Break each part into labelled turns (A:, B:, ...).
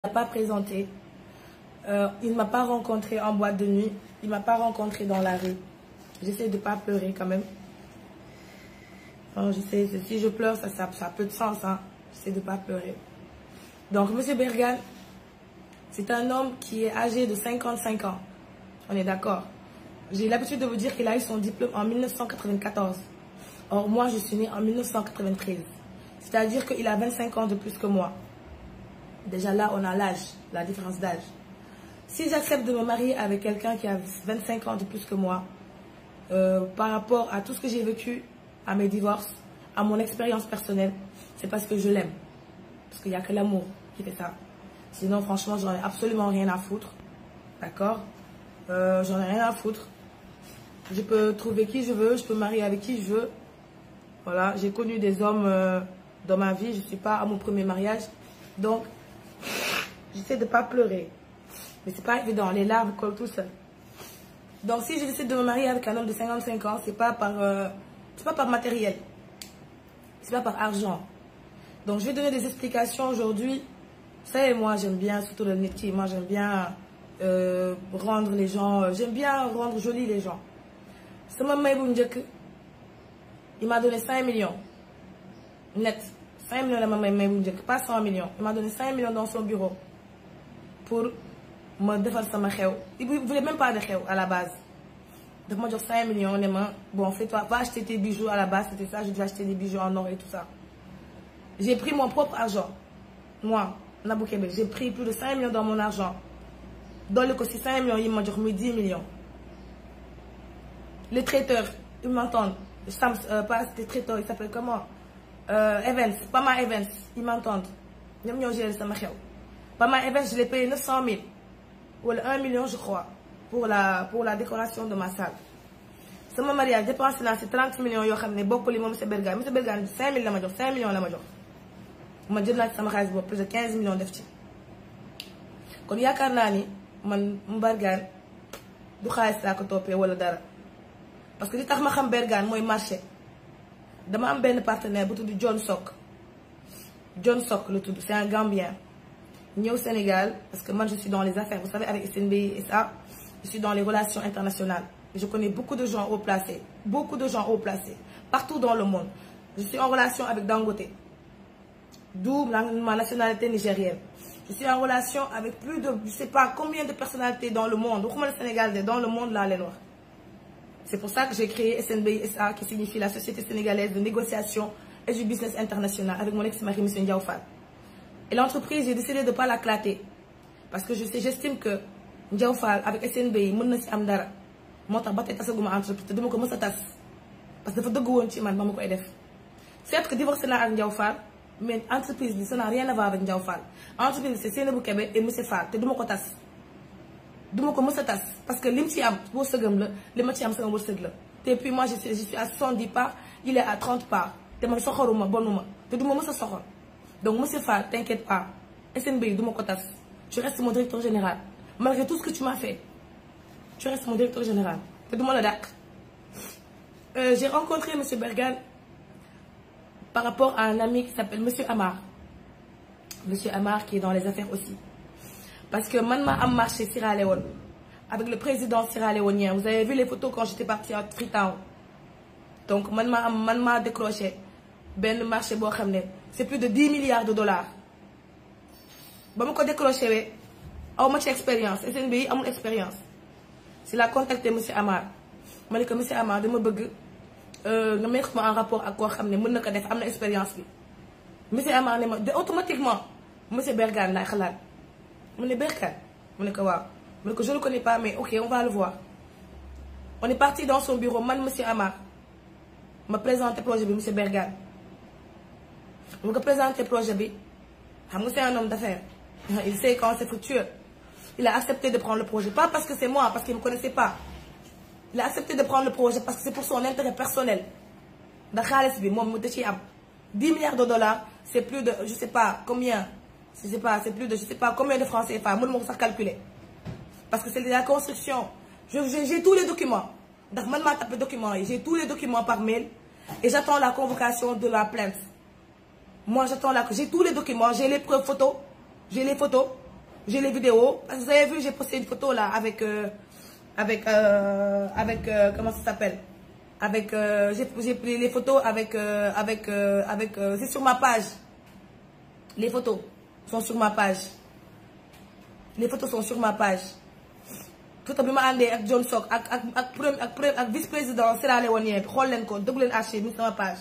A: m'a pas présenté, il ne m'a pas rencontré en boîte de nuit, il ne m'a pas rencontré dans la rue. J'essaie de ne pas pleurer quand même. Alors, si je pleure, ça a peu de sens. Hein. J'essaie de ne pas pleurer. Donc, M. Bergane, c'est un homme qui est âgé de 55 ans. On est d'accord. J'ai l'habitude de vous dire qu'il a eu son diplôme en 1994. Or, moi, je suis née en 1993. C'est-à-dire qu'il a 25 ans de plus que moi. Déjà là, on a l'âge, la différence d'âge. Si j'accepte de me marier avec quelqu'un qui a 25 ans de plus que moi, par rapport à tout ce que j'ai vécu, à mes divorces, à mon expérience personnelle, c'est parce que je l'aime. Parce qu'il n'y a que l'amour qui fait ça. Sinon, franchement, j'en ai absolument rien à foutre. D'accord? J'en ai rien à foutre. Je peux trouver qui je veux, je peux marier avec qui je veux. Voilà, j'ai connu des hommes dans ma vie, je ne suis pas à mon premier mariage. Donc, j'essaie de ne pas pleurer. Mais c'est pas évident, les larmes collent tout seul. Donc, si je décide de me marier avec un homme de 55 ans, c'est pas par matériel. C'est pas par argent. Donc, je vais donner des explications aujourd'hui. Vous savez, moi, j'aime bien, surtout le métier, moi, j'aime bien rendre les gens, j'aime bien rendre jolis les gens. Il m'a donné 5 millions. Net. 5 millions, pas 100 millions. Il m'a donné 5 millions dans son bureau pour me faire ça. Il ne voulait même pas de xew à la base. Donc, moi, j'ai 5 millions. Bon, fais-toi, va acheter tes bijoux à la base. C'était ça, je devais acheter des bijoux en or et tout ça. J'ai pris mon propre argent. Moi, Nabou Kébé, j'ai pris plus de 5 millions dans mon argent. Dans le côté 5 millions, il m'a donné 10 millions. Les traiteurs, ils m'entendent. Pas des traiteurs, ils s'appellent comment? Evans, Pama Evans, ils m'entendent. Ils m'ont géré ça. Pama Evans, je l'ai payé 900 000. Ou 1 million, je crois, pour la décoration de ma salle. C'est mon mariage, dépensé dans ces 30 millions, je sais beaucoup de M. Bergane. M. Bergane, 5 000, 5 millions. Je me dis plus de 15 millions de petits. Quand il y a Karnani, M. Bergane, je ne sais pas. Parce que si je sais Bergane, moi, marché. Je suis un partenaire qui s'appelle John Sok. John Sok, c'est un Gambien. Ni au Sénégal, parce que moi je suis dans les affaires, vous savez, avec SNB et ça, je suis dans les relations internationales. Et je connais beaucoup de gens haut placés, partout dans le monde. Je suis en relation avec Dangote, d'où ma nationalité nigérienne. Je suis en relation avec plus de, je ne sais pas combien de personnalités dans le monde, au Sénégal, dans le monde là, les Noirs. C'est pour ça que j'ai créé SNBISA, qui signifie la Société sénégalaise de négociation et du business international, avec mon ex-mari, M. Ndiaye Fall. Et l'entreprise, j'ai décidé de ne pas la clater. Parce que j'estime que Ndiaye Fall, avec SNBI, je peux faire des choses. Je ne peux pas faire parce que je ne peux pas faire. Certes que divorcer avec Ndiaye Fall, mais l'entreprise, ça n'a rien à voir avec Ndiaye Fall. L'entreprise, c'est Sénébou Kébé et M. Fall. Je ne peux pas faire. Je ne peux pas faire parce que l'imtiam, pour ce gamme, le matiam, c'est un beau segle. Et puis moi, je suis à 70 parts, il est à 30 parts. Je ne peux pas faire. Je ne peux pas faire. Donc, M. Fall, t'inquiète pas. SNBI, tu restes mon directeur général. Malgré tout ce que tu m'as fait, tu restes mon directeur général. J'ai rencontré M. Bergane par rapport à un ami qui s'appelle M. Amar. M. Amar qui est dans les affaires aussi. Parce que moi, j'ai marché Sierra Leone avec le président sierra-léonien. Vous avez vu les photos quand j'étais partie à Freetown. Donc, moi, j'ai décroché un marché, c'est plus de 10 milliards de dollars. Si je décroché, j'ai une expérience. SNBI a une expérience. C'est la contacté M. Amar. Je lui ai dit que M. Amar, je veux mettre en rapport avec quoi je sais une expérience. M. Amar, automatiquement, M. Bergane, je l'ai dit. Je Bergane. Je ne le connais pas, mais ok, on va le voir. On est parti dans son bureau. Moi, M. Amar, m'a présenté le projet de M. Bergane. Je me présente le projet. C'est un homme d'affaires. Il sait quand c'est fructueux. Il a accepté de prendre le projet. Pas parce que c'est moi, parce qu'il ne me connaissait pas. Il a accepté de prendre le projet parce que c'est pour son intérêt personnel. 10 milliards de dollars, c'est plus de, je ne sais pas combien. C'est plus de, je ne sais pas combien de francs CFA. Moi, je ne sais pas calculer. Parce que c'est de la construction. J'ai tous les documents. Donc, moi, je tapé documents. J'ai tous les documents par mail. Et j'attends la convocation de la plainte. Moi, j'attends là, j'ai tous les documents, j'ai les preuves photos, j'ai les photos, j'ai les vidéos. Parce que vous avez vu, j'ai posté une photo là avec comment ça s'appelle? J'ai pris les photos c'est sur ma page. Les photos sont sur ma page. Les photos sont sur ma page. Photo bi ma àndee ak John Sok ak vice-président Sierra Leone bi xool leen ko déglu leen archive sur ma page.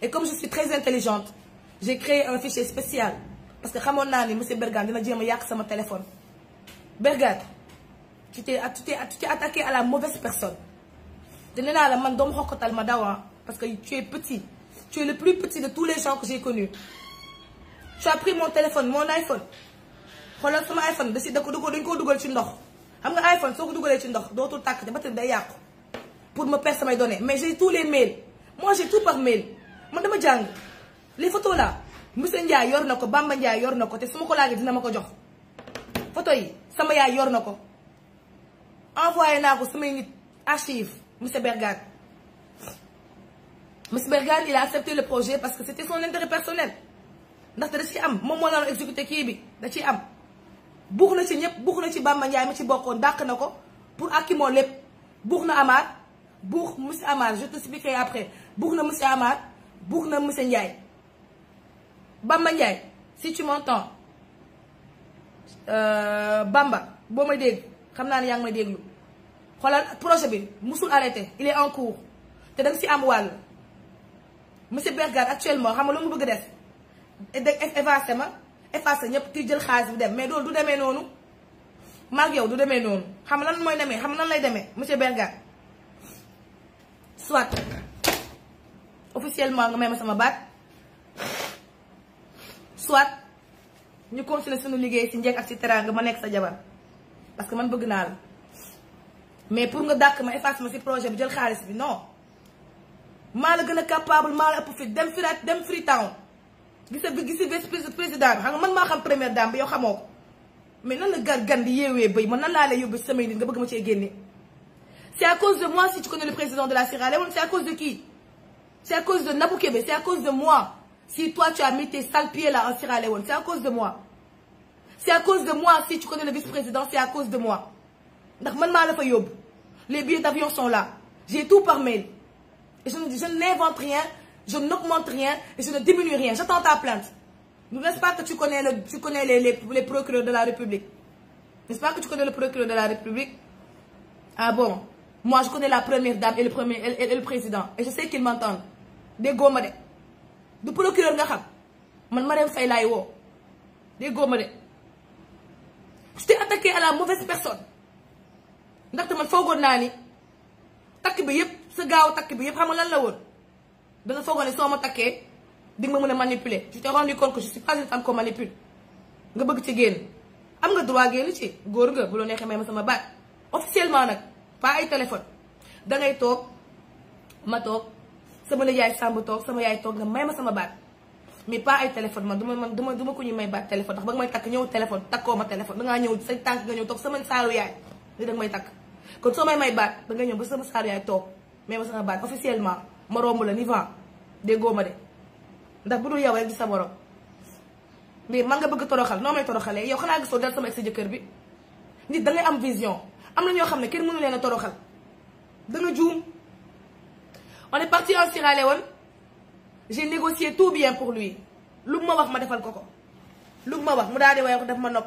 A: Et comme je suis très intelligente, j'ai créé un fichier spécial parce que xamoon naa ni monsieur Bergane dina jéem a yàq sama téléphone. Bergane, tu t'es attaqué à la mauvaise personne. te nee naa la man doomu xokkatal ma dawa parce que tu es petit. Tu es le plus petit de tous les gens que j'ai connus. Tu as pris mon téléphone, mon iPhone. xoolal sama iPhone dañ koo dugal ci ndox. xam nga iPhone soo ko dugalee ci ndox dootul tàkk te batterie day yàqu pour me perdre samay données. Mais j'ai tous les mails. Moi j'ai tout par mail. man dama jàng les photos là monsieur Ndiaye yor na ko, Bamba Ndiaye yor na ko te su ma ko laajee dina ma ko jox. photo yi sama yaay yor na ko. envoyé naa ko samay nit archive monsieur Bergane. Monsieur Bergane il a accepté le projet parce que c'était son intérêt personnel. ndaxte da ci am moom moo la exécuté kii bi da ciy am. buux na ci ñëpp buux na ci Bamba Ndiaye ma ci bokkoon dàq na ko pour akki moo lépp. buux na Amar buux monsieur Amar je t'expliquerai après buux na monsieur Amar buux na monsieur Ndiaye. Bamba Ndiaye si tu m'entends Bamba boo may dégg xam naa ne yaa ngi may déglu xoolal projet bi musul arrêté il est en cours te da nga si am wàll. monsieur Bergane actuellement xam nga lu mu bëgg a def effacé ñëpp ki jël xaalis bi dem mais loolu du demee noonu maag yow du demee noonu xam lan mooy demee xam nan lay demee monsieur Bergane soit officiellement nga may ma sama baat soit ñu continuer suñu liggéey ci njëkk ak ci teraanga ma nekk sa jabar parce que man bëgg naa la mais pour nga dàq ma effacé ma ci projet bi jël xaalis bi non maa la gën a capable maa la ëpp fit dem Freetown gisa vice président bi xam nga man maa xam première dame bi yow xamoo ko mais nan la gan di yeewee bëy man nan laa lay yóbbu ci samay nit nga bëgg ma cee génne. C'est à cause de moi si tu connais le président de la Sierra Leone. C'est à cause de qui? C'est à cause de Nabou Kébé. C'est à cause de moi si toi tu as mis tes sales pieds là en Sierra Leone. C'est à cause de moi. C'est à cause de moi si tu connais le vice-président. C'est à cause de moi ndax man maa la fa yóbbu. Les billets d'avion sont là. J'ai tout par mail et je n'invente rien. Je n'augmente rien et je ne diminue rien. J'attends ta plainte. N'est-ce pas que tu connais les procureurs de la République? N'est-ce pas que tu connais le procureur de la République? Ah bon? Moi, je connais la première dame et le président. Et je sais qu'ils m'entendent. Déggoo ma de. Du procureur nga xam. Man Marème Faye laay woo. Déggoo ma de. Je t'ai attaqué à la mauvaise personne. ndaxte man foogoon naa ni takk bi yëpp sa gaaw takk bi yëpp xam nga lan la woon. da nga foogoon ne soo ma takkee di nga ma mën a manipuler. tu t'es rendu compte que je suis pas une femme qu'on manipule. nga bëgg ci génn am nga droit génn ci góor nga bu la neexee may ma sama baat officiellement nag pas ay téléphone da ngay toog ma toog sama nijaay Samb toog sama yaay toog nga may ma sama baat mais pas ay téléphone man duma ko ñu may baat téléphone ndax ba nga may takk ñëw téléphone takkoo ma téléphone dangaa ñëw sa tànk nga ñëw toog sama saalu yaay li danga may takk kon soo may baat da nga ñëw ba sama saalu yaay toog may ma sama baat officiellement ma romb la ni vent déggoo ma de ndax bu dul yow rek di sa borom mais man nga bëgg toroxal noo may toroxalee yow xanaa gisoo dal sama ex sa jëkkër bi nit da ngay am vision am na ñoo xam ne kenn mënu leen a toroxal da nga juum. On est parti en Sierra Leone j'ai négocié tout bien pour lui lu ma wax ma defal ko lu ma wax mu daal di wax daf ma nopp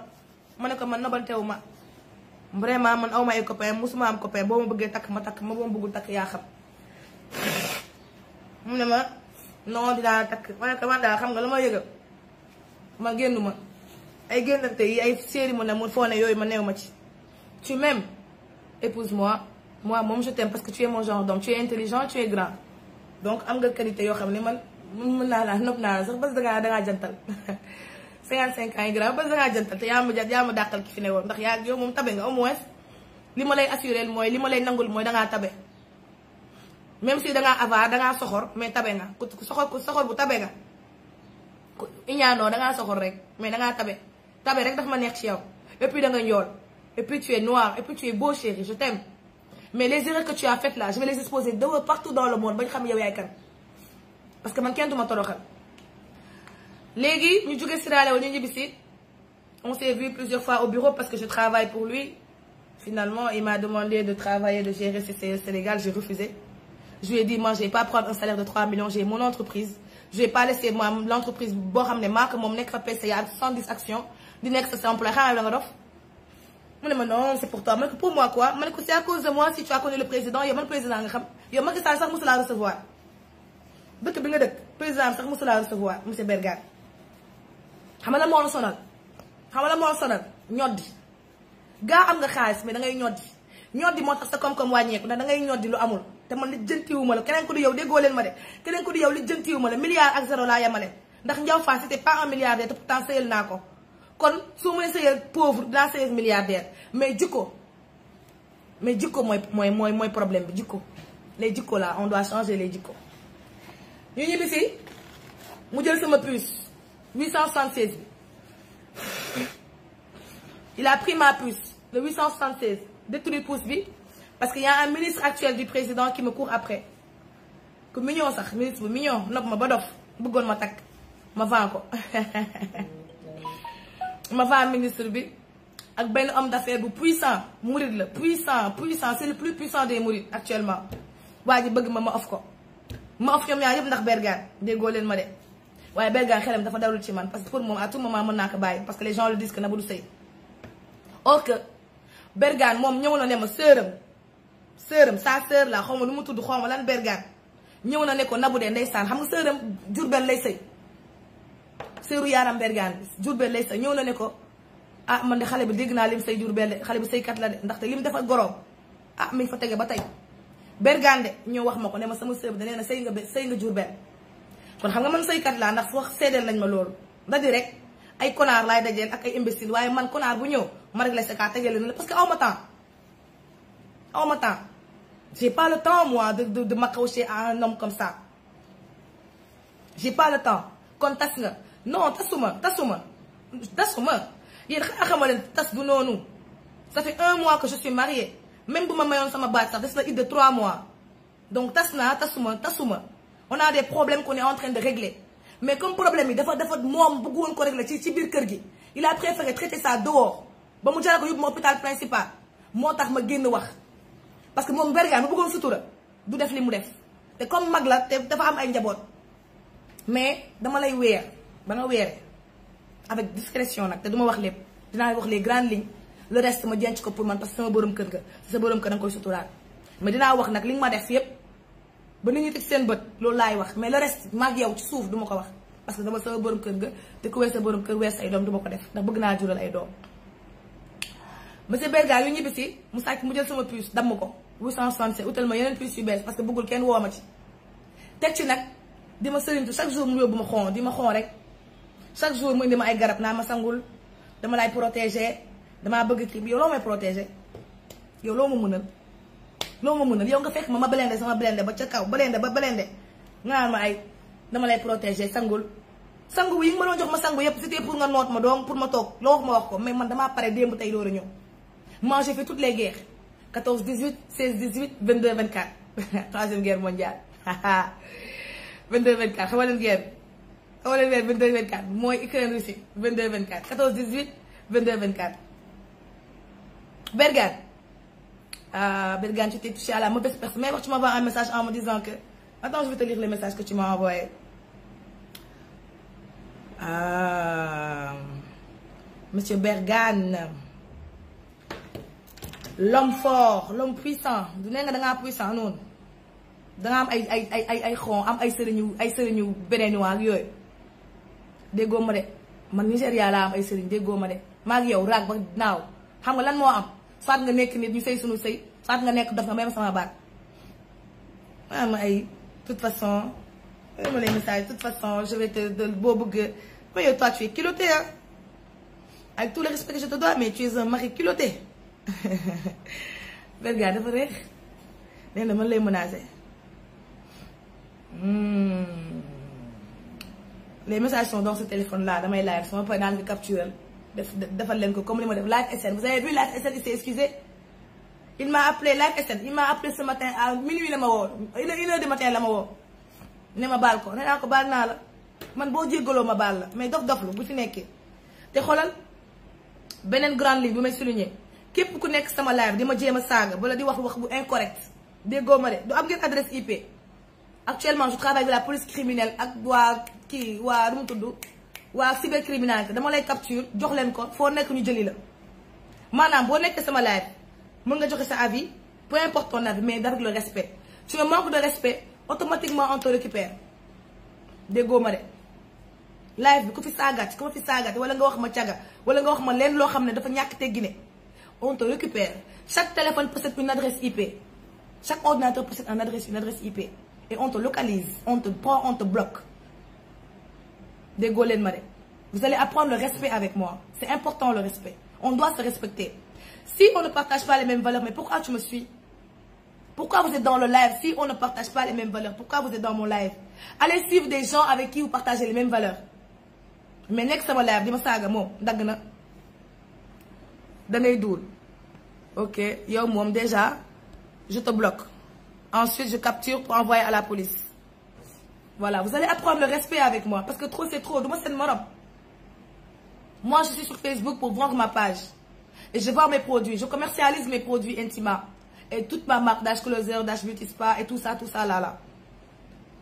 A: ma ne ko man nobantewu ma vraiment man aw ma ay copain musuma am copain boo ma bëggee takk ma takk ma boo ma bëggul takk yaa xam. mu ne ma non dinaa takk ma ne ko man daal xam nga lu ma yëgal ma génnu ma ay génnante yi ay série mu ne mu foo ne yooyu ma neew ma ci. Tu m'aimes, épouse-moi. Moi je t'aime parce que tu es mon genre d'homme. Tu es intelligent, tu es grand. Donc am nga qualité yoo xam ne man mën naa la nopp naa la sax parce que dangaa jantal 55 ans yi grand parce que dangaa jantal te yaa ma dàqal ki fi ne woon ndax yaa yow moom tabe nga au moins li ma lay assuré mooy li ma lay nangul mooy dangaa tabe. Même si dangaa avare dangaa soxor mais tabe nga ku soxor bu tabe nga ku iñaanoo dangaa soxor rek mais dangaa tabe rek dafa ma neex ci yow et puis danga njool et puis tu es noir et puis tu es beau chéri je t'aime mais les erreurs que tu as faites là je vais les exposer de partout dans le monde ba ñu xam yow yaay kan parce que man kenn duma toroxal. léegi ñu jóge Sierra Leone ñu ñibbisi On s'est vu plusieurs fois au bureau parce que je travaille pour lui. Finalement, il m'a demandé de travailler, de gérer CCS Sénégal. J'ai refusé. Je lui ai dit, moi, je ne vais pas prendre un salaire de 3 millions. J'ai mon entreprise. Je ne vais pas laisser l'entreprise, il y a 110 actions. Du next, c'est employé. Non, c'est pour toi. Pour moi, quoi? C'est à cause de moi si tu as connu le président. Il y a le président. Il y a Macky Sall, ça, je la recevoir. Le président, ça, je la recevoir. M. Bergane. Xam nga lan moo la sonal xam nga lan moo la sonal ñoddi gaa am nga xaalis mais da ngay ñoddi moo tax sa koom-koom wàññeeku ndax da ngay ñoddi lu amul te man li jëntiwuma la keneen ko du yow déggoo leen ma de keneen ko du yow li jëntiwuma la milliard ak zéro laa yemale ndax Ndiaw Fall c'était pas un milliardaire te pourtant sëyal naa ko kon su ma nee sëyal pauvre dinaa sëyal milliardaire mais jikko mooy problème bi jikko les jikko là on doit changer les jikko ñu ñibbi si mu jël sama puce 876. Il a pris ma puce, le 876, détruit pouce bi, parce qu'il y a un ministre actuel du président qui me court après. Que mignon ça, ministre mignon, nopp ma ba dof, bëggoon ma takk, ma vend ko. Ma vend ministre bi, ak benn homme d'affaires bu puissant, mouride la, puissant, c'est le plus puissant des mourides actuellement. Waa ji bëgg ma off ko. Ma off ñoom ñaar yëpp ndax Bergane, déggoo leen ma de. waaye Bergane xelam dafa dawul ci man parce que pour moom à tout moment mën naa ko bàyyi parce que les gens le disent que Nabou du sëy or que Bergane moom ñëw na ne ma sœuram sa sœur la xaw ma nu mu tudd xaw ma lan Bergane ñëw na ne ko Nabou de ndeysaan xam nga sœuram Diourbel lay sëy sœuru yaaram Bergane bi Diourbel lay sëy ñëw na ne ko ah man de xale bi dégg naa lim sëy Diourbel de xale bi sëykat la de ndaxte lim dafa goroom ah mi ngi fa tege ba tey Bergane de ñëw wax ma ko ne ma sama sœur bi da nee na sëy nga Diourbel kon xam nga man saykat laa ndax wax seedeel nañ ma loolu da di rek ay konaar laay dajeel ak ay imbécile waaye man konaar bu ñëw ma rek la sa kaa tegeel na parce que aw ma temps j'ai pas le temps moi de m'accrocher à un homme comme ça j'ai pas le temps kon tas nga non tasuma yéen xanaa xama leen tas du noonu ça fait 1 mois que je suis mariée même bu ma mayoon sama baat sax des na de 3 mois donc tas naa tasuma on a des problèmes qu'on est en train de régler mais comme problème yi dafa moom bëgg woon ko régler ci biir kër gi il a préféré traiter ça dehors ba mu jaral ko yóbbu ma hôpital principal moo tax ma génn wax parce que moom Bergane bu bëggoon sutura du def li mu def te comme mag la te dafa am ay njaboot mais dama lay weer ba nga weere avec discrétion nag te duma wax lépp dinaa wax les grandes lignes le reste ma jenc ko pour man parce que sama borom kër ga sa borom kër da nga koy suturaal mais dinaa wax nag li nga ma def yépp ba nit ñi teg seen bët loolu laay wax mais le reste maag yow ci suuf duma ko wax parce que dama sama borom kër ga te ku weer sa borom kër weer say doom duma ko def ndax bëgg naa jural ay doom. monsieur Bergane yu ñibbi si mu sàcc mu jël sama puce damm ko 867 utal ma yeneen puce yu bees parce que bëggul kenn woo ma ci. teg ci nag di ma sëriñtu chaque jour mu yóbbu ma xon di ma xon rek chaque jour mu indi ma ay garab naa ma sangul dama lay protéger damaa bëgg kii yow loo may protéger yow loo ma mënal yow nga fekk ma blende sama blende ba ca kaw blende ba blende nga naan ma ay dama lay protéger sangu yi nga ma doon jox ma sangu yépp c'était pour nga noot ma donc pour ma toog loo wax ma wax ko mais man damaa pare démb tey door a ñëw moi j'ai fait toutes les guerres 14 18 16 18 22 24 troisième guerre mondiale 22 24 xam nga leen guerre 22 24 mooy Ukraine Russie 22 24 14 18 22 24 Bergane. Bergane, tu t'es touché à la mauvaise personne. Mais tu m'envoies un message en me disant que... Attends, je vais te lire le message que tu m'as envoyé. Monsieur Bergane. L'homme fort, l'homme puissant. Du ne nga da ngaa puissant noonu. Da nga am ay xon am ay sëriñu beneen ak yooyu. déggoo ma de man Nigéria laa am ay sëriñ déggoo ma de maa ngi yow raag ba naaw xam nga lan moo am. soit nga nekk nit ñu sëy sunu sëy soit nga nekk dof nga même sama baat ma ay toute façon ma les messages de toute façon je vais te boo bëgg mais yow toi tu es culotté hein avec tout le respect que je te dois mais tu es un mari culotté Bergane dafa reex nee na man lay menacer les messages sont dans ce téléphone là damay live sama pare daan nga capturer defal leen ko comme li ma def Live SN vous avez vu Live SN il s'est excusé il m'a appelé Live SN il m'a appelé ce matin à minuit la ma woo 1h du matin la ma woo ne ma baal ko nee naa ko baal naa la man boo jéggaloo ma baal la mais dof lu bu fi nekkee te xoolal beneen grande ligne bu may souligner képp ku nekk sama live di ma jéem a saaga wala di wax bu incorrect déggoo ma de du am ngeen adresse IP. Actuellement je travaille avec la police criminelle ak waa kii waa nu mu tudd waa cybercriminalité dama lay capture jox leen ko foo nekk ñu jëli la maanaam boo nekkee sama live mën nga joxe sa avis peu importe ton avis mais avec le respect tu me manques de respect automatiquement on te récupère déggoo ma de live bi ku fi saagaat ku ma fi saagaat wala nga wax ma caga wala nga wax ma leen loo xam ne dafa ñàkk teggine on te récupère. Chaque téléphone possède une adresse IP, chaque ordinateur possède une adresse IP et on te localise, on te prend, on te bloque. Déggoo leen ma de vous allez apprendre le respect avec moi, c'est important le respect, on doit se respecter. Si on ne partage pas les mêmes valeurs, mais pourquoi tu me suis? Pourquoi vous êtes dans le live si on ne partage pas les mêmes valeurs? Pourquoi vous êtes dans mon live? Allez suivre des gens avec qui vous partagez les mêmes valeurs. Mais nekk sama live di ma saaga moom dagg na dangay duul. Ok yow moom déjà je te bloque. Ensuite je capture pour envoyer à la police. Voilà, vous allez apprendre le respect avec moi parce que trop c'est trop. Du ma seen morom. Moi je suis sur Facebook pour vendre ma page et je vends mes produits, je commercialise mes produits Intima et toute ma marque Dash Closer, Dash Beauty Spa et tout ça là.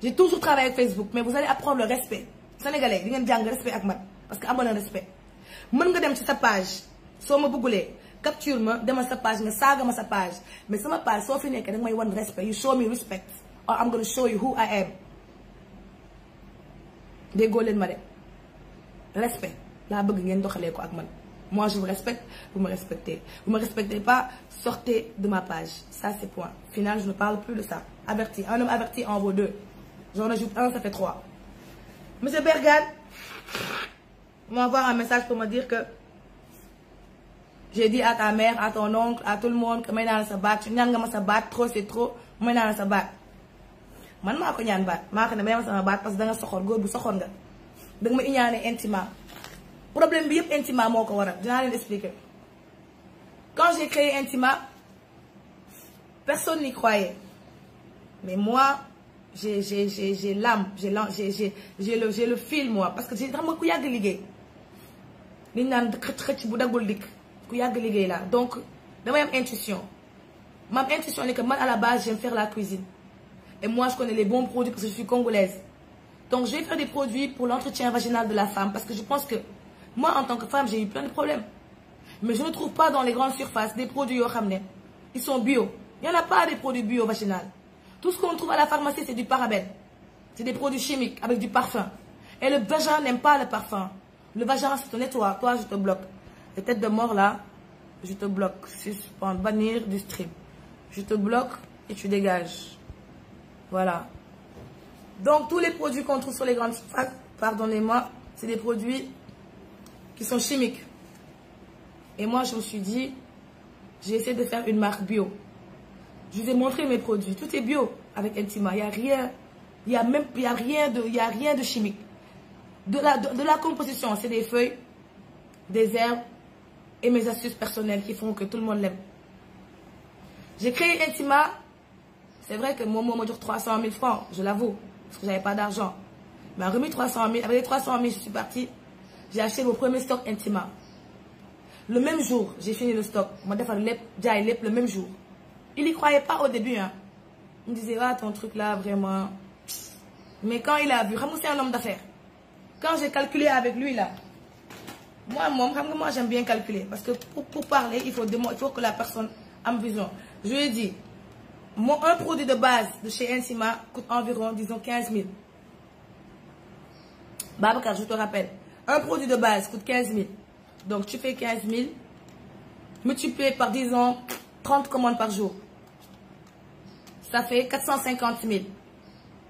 A: J'ai toujours travaillé avec Facebook, mais vous allez apprendre le respect. Sénégalais di ngeen jàng respect ak man parce que amoon na respect. Mën nga dem ci sa page soo ma bëggulee capture ma demal sa page nga saaga ma sa page mais sama page soo fi nekkee da nga may wan respect. You show me respect or I'm gonna show you who I am. déggoo leen ma de respect laa bëgg ngeen doxalee ko ak man. Moi je vous respecte, vous me respectez. Vous me respectez pas, sortez de ma page. Ça c'est point. Final, je ne parle plus de ça. Averti. Un homme averti en vaut deux. J'en ajoute un, ça fait trois. Monsieur Bergane m'envoie un message pour me dire que j'ai dit à ta mère, à ton oncle, à tout le monde que may naa la sa baat ñaan nga ma sa baat trop c'est trop may naa la sa baat. Man maa ko ñaan baat maa ko ne may ma sama baat parce que da nga soxor góor bu soxor nga da nga ma iñaane intimement. Problème bi yëpp Intima moo ko waral dinaa leen expliquer. Quand j'ai créé Intima personne n'y croyait mais moi j'ai l'âme j'ai le fil moi parce que xam nga ku yàgg liggéey li ñu naan xëcc bu daggul dikk ku yàgg liggéey la donc damay am intuition ma am intuition ni que man à la base j'aime faire la cuisine et moi je connais les bons produits parce que je suis congolaise donc je vais faire des produits pour l'entretien vaginal de la femme parce que je pense que moi en tant que femme j'ai eu plein de problèmes mais je ne trouve pas dans les grandes surfaces des produits yoo xam ne ils sont bio. Il n'y en a pas des produits bio vaginal. Tout ce qu'on trouve à la pharmacie c'est du parabène, c'est des produits chimiques avec du parfum et le vagin n'aime pas le parfum. Le vagin c'est te nettoie, toi je te bloque. Les têtes de mort là je te bloque, suspendre, bannir du stream, je te bloque et tu dégages. Voilà, donc tous les produits qu'on trouve sur les grandes surfaces, pardonnez-moi, c'est des produits qui sont chimiques. Et moi je me suis dit j'ai essayé de faire une marque bio. Je vous ai montré mes produits, tout est bio avec Intima, il y a rien de chimique. De la composition, c'est des feuilles, des herbes et mes astuces personnelles qui font que tout le monde l'aime. J'ai créé Intima, c'est vrai que mon mot me dure 300 000 francs, je l'avoue, parce que j'avais pas d'argent. Il m'a remis 300 000, avec les 300 000 je suis partie, j'ai acheté mon premier stock Intima. Le même jour, j'ai fini le stock, moi le même jour. Il n'y croyait pas au début, hein. Il me disait, ah, ton truc là, vraiment. Mais quand il a vu, c'est un homme d'affaires. Quand j'ai calculé avec lui là, moi j'aime bien calculer. Parce que pour parler, il faut que la personne ait une vision. Je lui ai dit, un produit de base de chez Intima coûte environ, disons, 15 000. Babacar, je te rappelle, un produit de base coûte 15 000. Donc tu fais 15 000, multiplié par, disons, 30 commandes par jour. Ça fait 450 000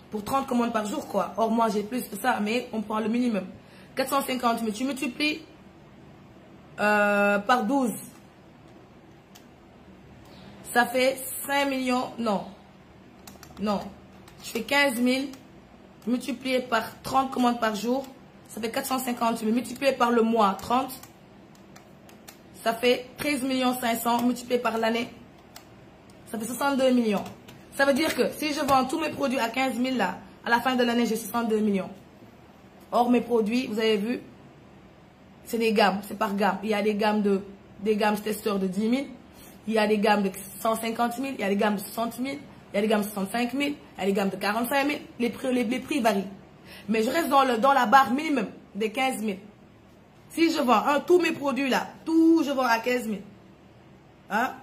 A: pour 30 commandes par jour, quoi. Or, moi, j'ai plus que ça, mais on prend le minimum. 450 000, tu multiplies par 12. Ça fait 5 millions, non. Je fais 15 000 multiplié par 30 commandes par jour. Ça fait 450 000 multiplié par le mois, 30. Ça fait 13 500 multiplié par l'année. Ça fait 62 millions. Ça veut dire que si je vends tous mes produits à 15 000 là, à la fin de l'année, j'ai 62 millions. Or, mes produits, vous avez vu, c'est des gammes, c'est par gamme. Il y a des gammes testeurs de 10 000, il y a des gammes de 150 000, il y a des gammes de 60 000, il y a des gammes de 65 000, il y a des gammes de 45 000. Les prix varient. Mais je reste dans la barre minimum de 15 000. Si je vends tous mes produits là, tout je vends à 15 000. Hein?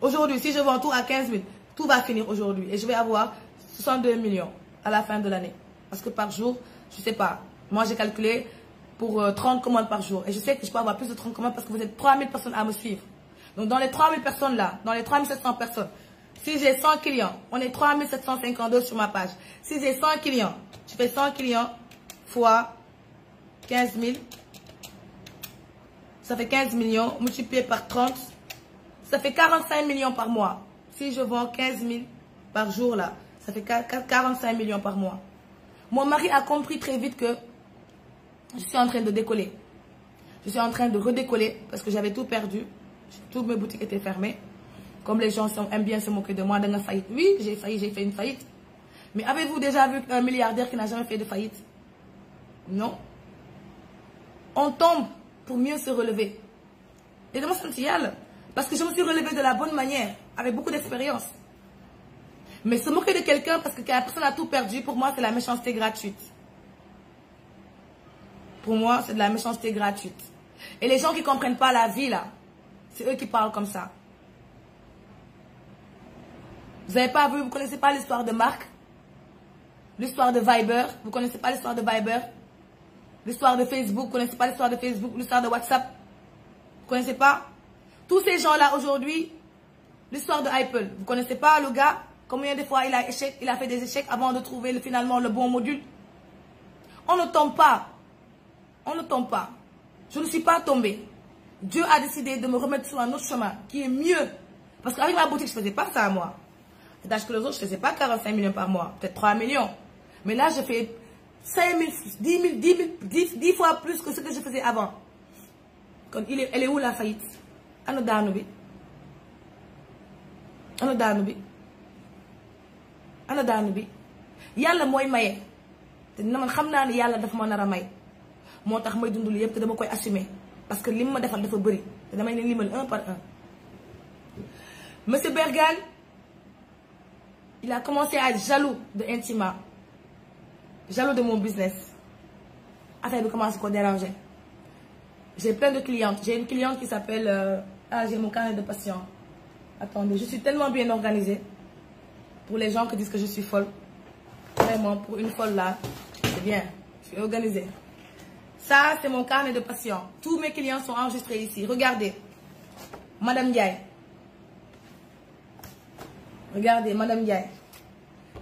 A: Aujourd'hui, si je vends tout à 15 000, tout va finir aujourd'hui. Et je vais avoir 62 millions à la fin de l'année. Parce que par jour, je ne sais pas. Moi, j'ai calculé pour 30 commandes par jour. Et je sais que je peux avoir plus de 30 commandes parce que vous êtes 3000 personnes à me suivre. Donc, dans les 3000 personnes là, dans les 3700 personnes, si j'ai 100 clients, on est 3752 sur ma page. Si j'ai 100 clients, je fais 100 clients fois 15 000. Ça fait 15 millions multiplié par 30. Ça fait 45 millions par mois. Si je vends 15 000 par jour là, ça fait 45 millions par mois. Mon mari a compris très vite que je suis en train de décoller. Je suis en train de redécoller parce que j'avais tout perdu. Toutes mes boutiques étaient fermées. Comme les gens aiment bien se moquer de moi dans la faillite. Oui, j'ai fait une faillite. Mais avez-vous déjà vu un milliardaire qui n'a jamais fait de faillite? Non. On tombe pour mieux se relever. Et de moi, c'est parce que je me suis relevée de la bonne manière, avec beaucoup d'expérience. Mais se moquer de quelqu'un parce que la personne a tout perdu, pour moi, c'est la méchanceté gratuite. Pour moi, c'est de la méchanceté gratuite. Et les gens qui ne comprennent pas la vie, là, c'est eux qui parlent comme ça. Vous n'avez pas vu, vous ne connaissez pas l'histoire de Marc? L'histoire de Viber? Vous ne connaissez pas l'histoire de Viber? L'histoire de Facebook? Vous ne connaissez pas l'histoire de Facebook? L'histoire de WhatsApp? Vous ne connaissez pas? Tous ces gens-là, aujourd'hui, l'histoire de Apple. Vous ne connaissez pas le gars? Combien de fois il a fait des échecs avant de trouver finalement le bon module? On ne tombe pas. On ne tombe pas. Je ne suis pas tombée. Dieu a décidé de me remettre sur un autre chemin qui est mieux. Parce qu'avec ma boutique, je ne faisais pas ça à moi. D'âge que les autres, je ne faisais pas 45 millions par mois. Peut-être 3 millions. Mais là, je fais 5 000, 10 fois plus que ce que je faisais avant. Elle est où la faillite? Ano daanu bi? Ano daanu bi? Ano daanu bi? Yàlla mooy maye. Te dina man xam naa ne yàlla dafa ma nar a may. Moo tax may dundul yëpp te dama koy assumer. Parce que li ma defal dafa bëri. Te damay leen limal un par un. Monsieur Bergane, il a commencé à être jaloux de Intima. Jaloux de mon business. Affaire bi commence à déranger. J'ai plein de clientes. J'ai une cliente qui s'appelle... j'ai mon carnet de patients. Attendez, je suis tellement bien organisée. Pour les gens qui disent que je suis folle. Vraiment, pour une folle là, c'est bien. Je suis organisée. Ça, c'est mon carnet de patients. Tous mes clients sont enregistrés ici. Regardez. Madame Ndiaye. Regardez, Madame Ndiaye.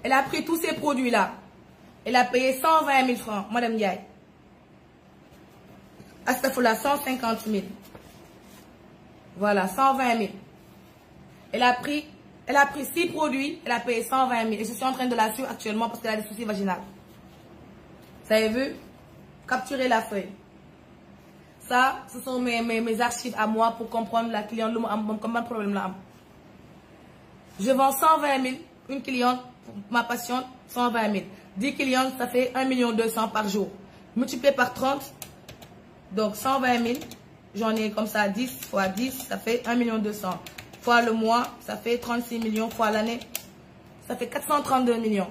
A: Elle a pris tous ces produits-là. Elle a payé 120 000 francs, Madame Ndiaye. Astafurlah, 150 000. Voilà, 120 000. Elle a pris 6 produits, elle a payé 120 000. Et je suis en train de la suivre actuellement parce qu'elle a des soucis vaginales. Vous avez vu? Capturer la feuille. Ça, ce sont mes archives à moi pour comprendre la cliente, combien de problèmes là. Je vends 120 000, une cliente, pour ma patiente, 120 000. 10 clientes, ça fait 1 200 000 par jour. Multiplié par 30, donc 120 000. J'en ai comme ça 10 fois 10, ça fait 1 200 000. Fois le mois, ça fait 36 millions. Fois l'année, ça fait 432 millions.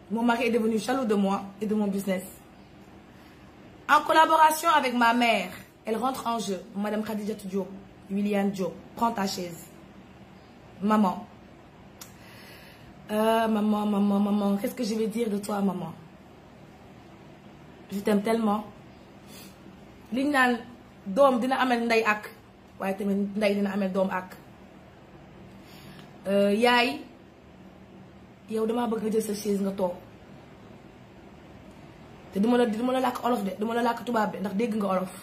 A: Mon mari est devenu jaloux de moi et de mon business. En collaboration avec ma mère, elle rentre en jeu. Madame Khadija Diop, William Diop, prends ta chaise. Maman. Maman, qu'est-ce que je vais dire de toi, maman? Je t'aime tellement. Liñ naan doom dina amel ndey ak waaye tamit ndey dina amel doom ak yaay yow damaa bëgg nga jël sa chaise nga toog te duma la làkk olof de duma la làkk tubaab de ndax dégg nga olof.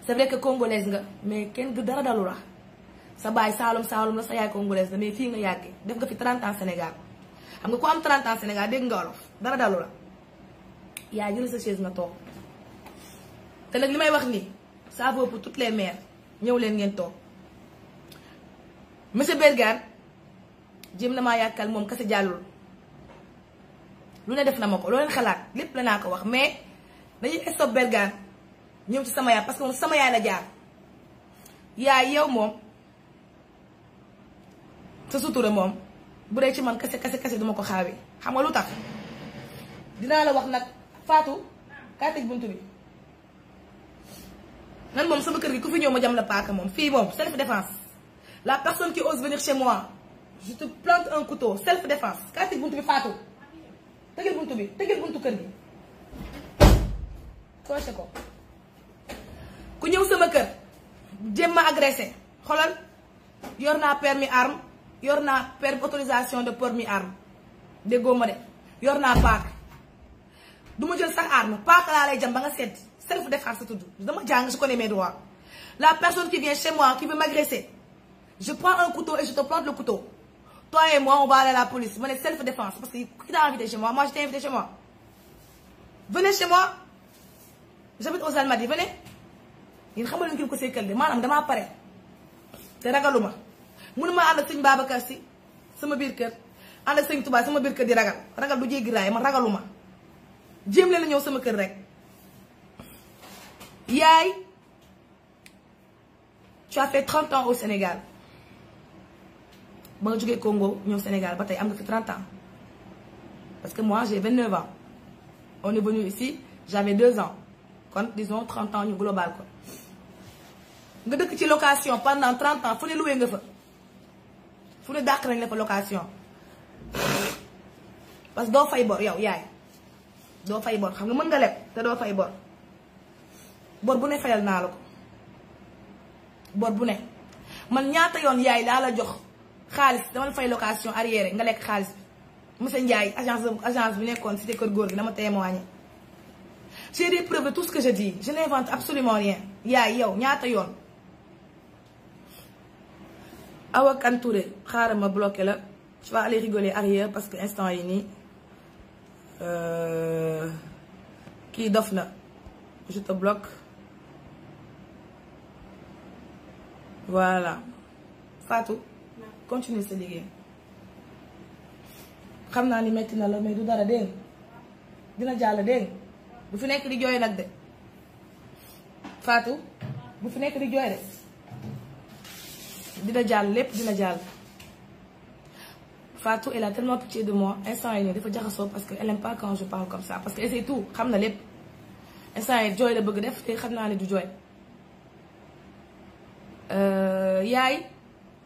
A: C'est vrai que congolaise nga mais kenn du dara dalu la sa baay saalum la sa yaay congolaise la mais fii nga yàggee def nga fi 30 ans Sénégal xam nga ku am 30 ans Sénégal dégg nga olof dara dalu la yaay jël sa chaise nga toog. te nag li may wax nii ça vaut pour toutes les mères ñëw leen ngeen toog monsieur Bergane jéem na maa yàkkal moom kese jàllul lu ne def na ma ko loo leen xalaat lépp la naa ko wax mais dañuy stop Bergane ñëw ci sama yaay parce que moom sama yaay la jaar. yaay yow moom sa sutura moom bu dee ci man kase duma ko xaawee xam nga lu tax dinaa la wax nag Fatou kaa tëj buntu bi. man moom sama kër gi ku fi ñëw ma jam la paaka moom fii moom self défense la personne qui ose venir chez moi je te plante un couteau self défense kaa tëj buntu bi Fatou tëjal buntu bi tëjal buntu kër gi coché ko ku ñëw sama kër jéem ma agressé xoolal yor naa permis arme yor naa autorisation de permis arme déggoo ma de yor naa paaka du ma jël sax arme paaka laa lay jam ba nga sedd self défense tudd dama jàng je connais mes droits. La personne qui vient chez moi qui veut m'agresser je prends un couteau et je te plante le couteau. Toi et moi on va aller à la police ma ne self défense parce que qui t'a invité chez moi je t'ai invité chez moi. Venez chez moi j'habite aux Almadies venez. yéen xamal leen ki ko sekkal de maanaam damaa pare te ragaluma mënuma ànd ak sëñ Babacar Si sama biir kër ànd ak sëñ Touba sama biir kër di ragal du jéggi raay man ragaluma jéem leen a ñëw sama kër rek. yaay tu as fait 30 ans au Sénégal ba nga jógee Congo ñëw Sénégal ba tey am nga fi 30 ans parce que moi j'ai 29 ans on est venu ici j'avais 2 ans kon disons 30 ans ñu global ko. nga dëkk ci location pendant 30 ans fu ne loué nga fa fu ne dàq nañ la fa location parce que doo fay bor yow yaay doo fay bor xam nga mën nga leb te doo fay bor bu ne fayal naa la ko bor bu ne man ñaata yoon yaay laa la jox xaalis dama la fay location arrière nga lekk xaalis bi monsieur Ndiaye agence bi nekkoon cité kër góor gi dama témoigner j'ai des preuves de tout ce que je dis je n'invente absolument rien yaay yow ñaata yoon. Awa Kane Touré xaaral ma bloqué la je vais aller rigoler arrière parce que instant yi nii kii dof na je te bloque voilà Fatou continue sa liggéey xam naa ni metti na la mais du dara dégg dina jàll dégg bu fi nekk di jooy nag de Fatou bu fi nekk di jooy de dina jàll lépp dina jàll. Fatou elle a tellement pitié de moi instant yi nii dafa jaxasoo parce que elle aime pas quand je parle comme ça parce que c'est tout xam na lépp instant yi jooy la bëgg def te xam naa ne du jooy. yaay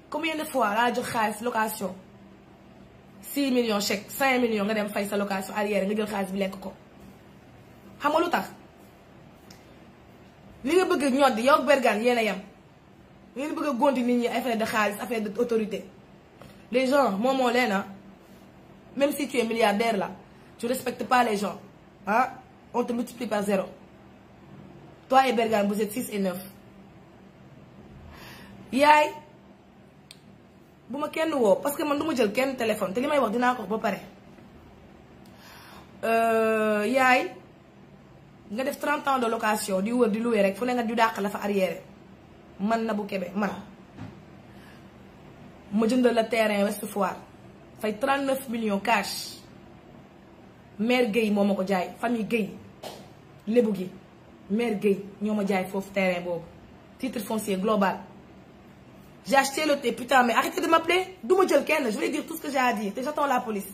A: combien de fois laa jox xaalis location 6 millions chèque 5 millions nga dem fay sa location arrière nga jël xaalis bi lekk ko xam nga lu tax li nga bëgg ñoddi yow ak Bergane yéen a yem ngeen bëgg a gondi nit ñi affaire de xaalis affaire de autorité les gens moomoo leen même si tu es milliardaire là tu respectes pas les gens on te multiplie par 0 toi et Bergane vous êtes 6 et 9 yaay bu ma kenn woo parce que man du ma jël kenn téléphone te li may wax dinaa ko ba pare yaay nga def 30 ans de location di wër di louer rek fu ne nga du dàq la fa arrière man na bu kebe man ma jëndal la terrain Ouest Foire fay 39 millions cash mère Guèye moo ma ko jaay famille Guèye lébu gi mère Guèye ñoo ma jaay foofu terrain boobu titre foncier global. J'ai acheté le thé, putain, mais arrêtez de m'appeler. D'où me dire je vais dire tout ce que j'ai à dire. Et j'attends la police.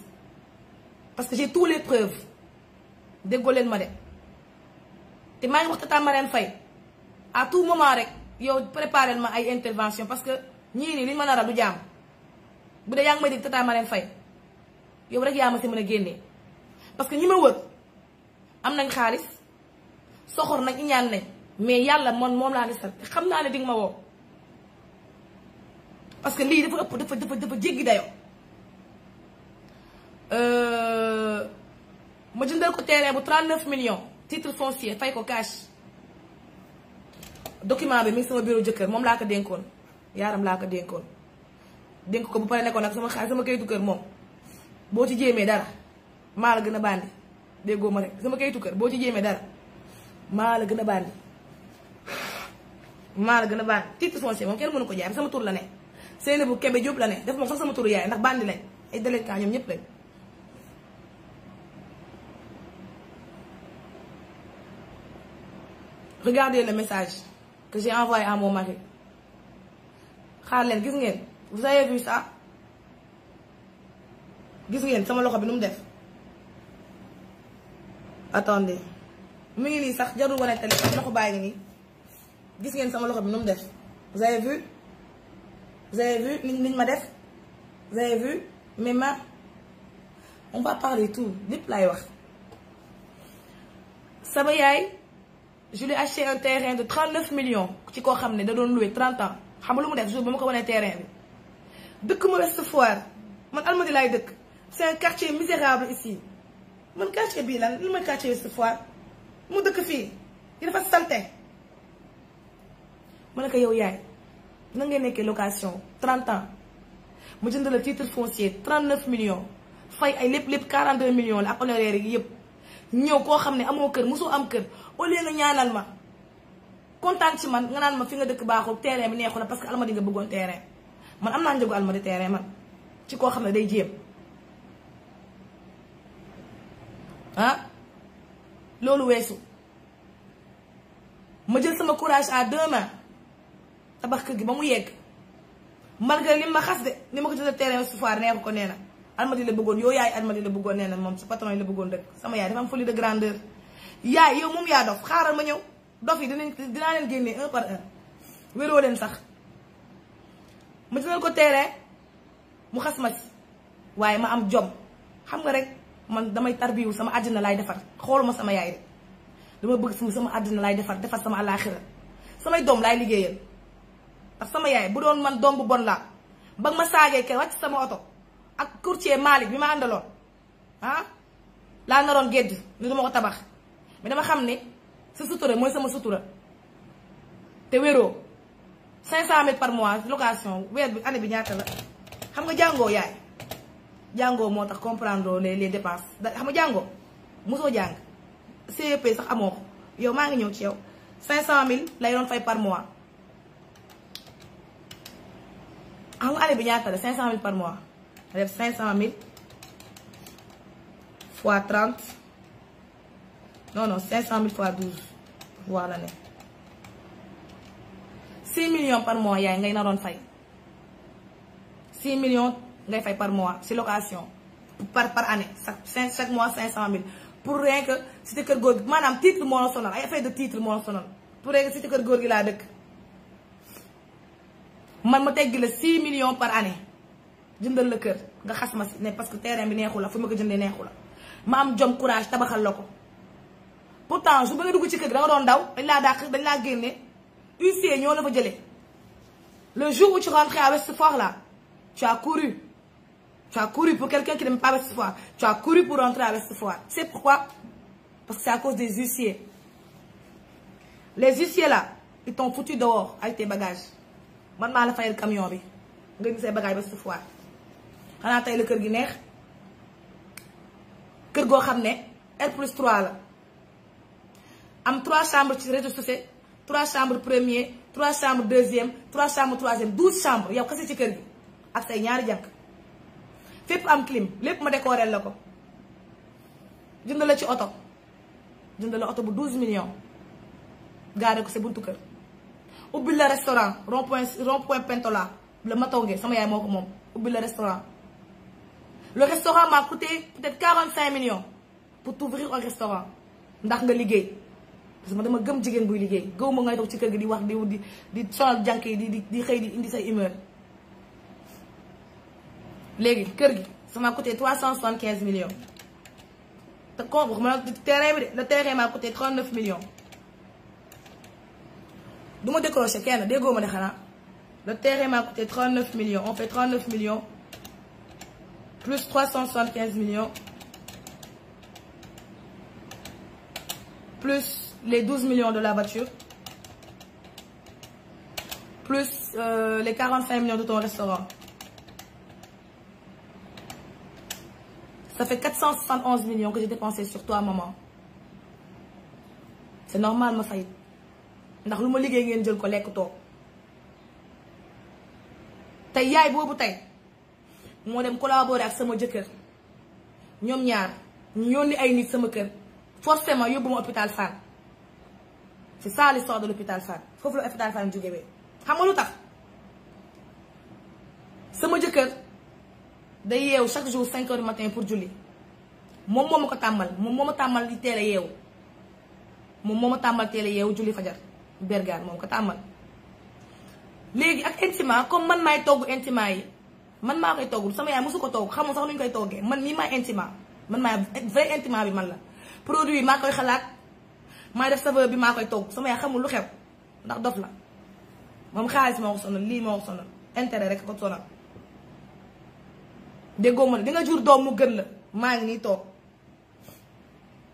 A: Parce que j'ai toutes les preuves. Dégoler de madame. Et moi, je vais Marine Faye. À tout moment, yo préparez ma ay intervention parce que ñii nii li ñu mën a ra du jaam bu dee yaa ngi may dégg tata Marine Faye yow rek yaa ma si mën a génnee parce que ñi ma wër am nañ xaalis soxor nañ ñaan nañ mais yàlla moom laa desal te xam naa ne di nga ma woo. parce que lii dafa ëpp dafa jéggi dayoo ma jëndal ko terrain bu 39 millions titre foncier fay ko cash document bi mi ngi sama bureau jëkkër moom laa ko dénkoon yaaram laa ko dénkoon dénk ko bu pare nekkoon nag sama xaalis sama kayitu kër moom boo ci jéemee dara maa la gën a bandi déggoo ma rek sama kayitu kër boo ci jéemee dara maa la gën a bandi titre foncier moom kenn mënu ko jaay sama tur la ne. Seynabou Kébé Diop la ne def moom sax sama turu yaay ndax bandi lañ ay délinquants ñoom ñëpp lañ regardez le message que j'ai envoyé à mon mari xaar leen gis ngeen vous avez vu ça gis ngeen sama loxo bi nu mu def attendez mu ngi nii sax jarul wane téléphone loxo bàyyi nga nii gis ngeen sama loxo bi nu mu def vous avez vu niñ ma def vous avez vu mes mains on va parler tout lépp laay wax. sama yaay je lui ai acheté un terrain de 39 millions ci koo xam ne da doon loué 30 ans xam nga lu mu def jour ba ma ko wanee terrain bi dëkk ma Ouest Foire man Almadies laay dëkk c'est un quartier misérable ici man quartier bii lan li may quartier Ouest Foire mu dëkk fii di dafa salte ma ne ko yow yaay na ngeen nekkee location 30 ans mu jënd la titre foncier 39 millions fay ay lépp 42 millions la ak honoraires yi yëpp ñëw koo xam ne amoo kër mosoo am kër au lieu nga ñaanal ma kontaan ci man nga naan ma fi nga dëkk baaxul terrain bi neexu la parce que Almadies nga bëggoon terrain man am naa njëgu Almadies terrain man ci koo xam ne day jéem ah loolu weesu ma jël sama courage à 2 mains tabax kër gi ba mu yegg malgré li ma xas de ni ma ko jëlee terrain su foire neexu ko nee na Almadies la bëggoon yow yaay Almadies la bëggoon nee na moom si patron yi la bëggoon dëkk sama yaay dafa am folie de grandeur yaay yow moom yaa dof xaaral ma ñëw dof yi dinaa leen génnee un par un wéroo leen sax ma jëlal ko terrain mu xas ma ci waaye ma am jom xam nga rek man damay tarbiwu sama àddina laay defar xooluma sama yaay de dama bëgg sama àddina laay defar sama àllaaxira samay doom laay liggéeyal ndax sama yaay bu doon man doom bu bon laa ba ma saagee kër wàcc sama oto ak courtier Malick bi ma àndaloon ah laa naroon gédd ni duma ko tabax mais dama xam ne sa sutura mooy sama sutura te wéroo 500 000 par mois location weer bi année bi ñaata la xam nga jàngoo yaay jàngoo moo tax comprendre les dépenses xam nga jàngoo mosoo jàng CEP sax amoo ko yow maa ngi ñëw ci yow 500 000 lay doon fay par mois xam nga année bi ñaata la 500 000 par mois nga def 500 000 fois 30 non 500 000 fois 12 voilà ne 6 millions par mois yaay ngay naroon fay 6 millions ngay fay par mois ci location par année chaque mois 500 000 pour rien que cité kër góor gi maanaam titre moo la sonal ay affaire de titre moo la sonal pour rien que cité kër góor gi laa dëkk man ma teggi la 6 millions par année jëndal la kër nga xas ma ne parce que terrain bi neexu la fu ma ko jëndee neexu la ma am jom courage tabaxal la ko pourtant su ba nga dugg ci kër gi da nga doon daw dañ laa dàq dañ laa génne huissier ñoo la fa jëlee le jour où tu rentrais à Ouest Foire là tu as couru pour quelqu'un qui n'aime pas Ouest Foire tu as couru pour rentrer à Ouest Foire c'est pourquoi parce que c'est à cause des huissiers les huissiers là ils t'ont foutu dehors avec tes bagages man maa la fayal camion bi nga indi say bagages Ouest Foire xanaa tey la kër gi neex kër goo xam ne R+3 la am 3 chambres ci rez-de-chaussée 3 chambres premier 3 chambres deuxième 3 chambres troisième 12 chambres yow kese ci kër gi ak say ñaari jànk fépp am clim lépp ma décoré la ko jënd la ci oto jënd la oto bu 12 millions gaare ko sa buntu kër ubbi la restaurant rond-point Pentola le Matonge sama yaay moo ko moom ubbi la restaurant le restaurant m'a coûté peut-être 45 millions pour t'ouvrir un restaurant ndax nga liggéey parce que dama gëm jigéen buy liggéey gëw ma ngay toog ci kër gi di wax di sonal jànk yi di xëy di indi say humeur léegi kër gi ça m'a coûté 375 millions te kon waxuma la terrain bi de le terrain m'a coûté 39 millions du ma décroché kenn déggoo ma de xanaa le terrain m'a coûté 39 millions on fait 39 millions plus 375 millions plus les 12 millions de la voiture plus les 45 millions de ton restaurant. Ça fait 471 millions que j'ai dépensé sur toi, maman. C'est normal ma fay ndax lu ma liggéey ngeen jël ko lekk toog tey yaay boobu tey moo dem collaborer ak sama jëkkër ñoom ñaar ñu yónni ay nit sama kër forcément yóbbu ma hôpital Fann c'est ça l'histoire de l'hôpital Fann foofu la hôpital Fann jógewee xam nga lu tax sama jëkkër day yeewu chaque jour 5 heures du matin pour julli moom moo ma ko tàmmal moom moo ma tàmmal di teel a yeewu moom moo ma tàmmal teel a yeewu julli fajar bergaan moom ko tàmmal léegi ak intima comme man maay togg intima yi man maa koy togg sama yaay mosu ko togg xamul sax nu ñu koy toggee man mii maay intima man maay vrai intima bi man la produit yi maa koy xalaat maay def saveur bi maa koy togg sama yaay xamul lu xew ndax dof la moom xaalis moo ko sonal lii moo ko sonal intérêt rek ko sonal déggoo ma ne di nga jur doom mu gën la maa ngi nii toog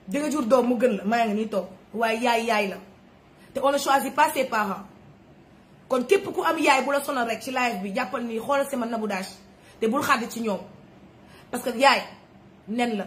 A: di nga jur doom mu gën la maa ngi nii toog waaye yaay la te on ne choisit pas ses parents kon képp ku am yaay bu la sonal rek ci live bi jàppal ni xoolal sama Nabou Dash te bul xàddi ci ñoom parce que yaay nen la